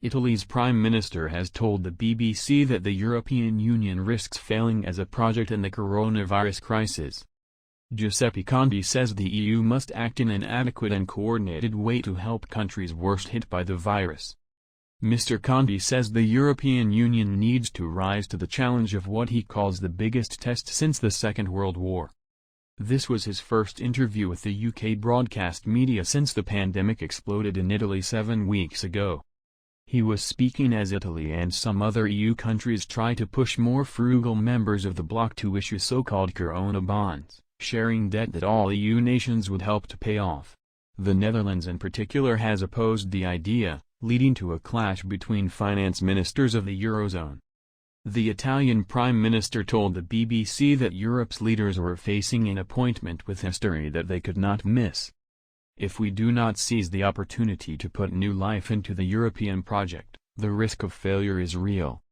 Italy's Prime Minister has told the BBC that the European Union risks failing as a project in the coronavirus crisis. Giuseppe Conte says the EU must act in an adequate and coordinated way to help countries worst hit by the virus. Mr. Conte says the European Union needs to rise to the challenge of what he calls the biggest test since the Second World War. This was his first interview with the UK broadcast media since the pandemic exploded in Italy 7 weeks ago. He was speaking as Italy and some other EU countries try to push more frugal members of the bloc to issue so-called corona bonds, sharing debt that all EU nations would help to pay off. The Netherlands in particular has opposed the idea, leading to a clash between finance ministers of the eurozone. The Italian Prime Minister told the BBC that Europe's leaders were facing an appointment with history that they could not miss. If we do not seize the opportunity to put new life into the European project, the risk of failure is real.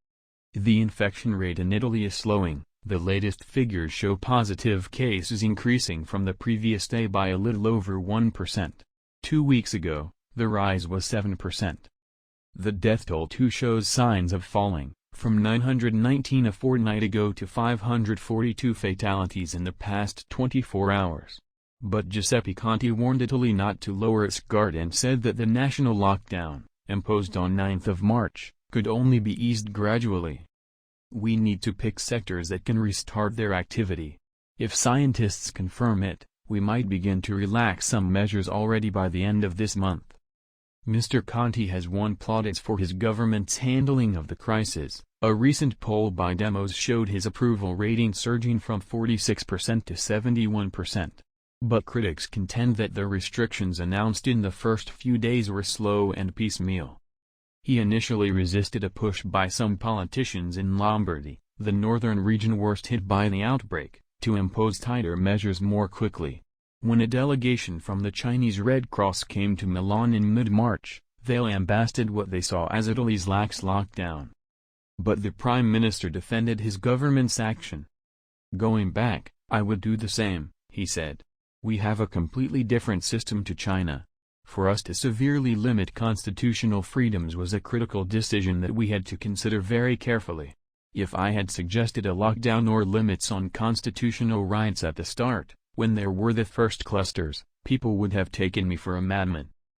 The infection rate in Italy is slowing. The latest figures show positive cases increasing from the previous day by a little over 1%. 2 weeks ago, the rise was 7%. The death toll too shows signs of falling, from 919 a fortnight ago to 542 fatalities in the past 24 hours. But Giuseppe Conte warned Italy not to lower its guard and said that the national lockdown, imposed on 9th of March, could only be eased gradually. We need to pick sectors that can restart their activity. If scientists confirm it, we might begin to relax some measures already by the end of this month. Mr. Conte has won plaudits for his government's handling of the crisis. A recent poll by Demos showed his approval rating surging from 46% to 71%. But critics contend that the restrictions announced in the first few days were slow and piecemeal. He initially resisted a push by some politicians in Lombardy, the northern region worst hit by the outbreak, to impose tighter measures more quickly. When a delegation from the Chinese Red Cross came to Milan in mid-March, they lambasted what they saw as Italy's lax lockdown. But the Prime Minister defended his government's action. "Going back, I would do the same," he said. "We have a completely different system to China. For us to severely limit constitutional freedoms was a critical decision that we had to consider very carefully. If I had suggested a lockdown or limits on constitutional rights at the start, when there were the first clusters, people would have taken me for a madman.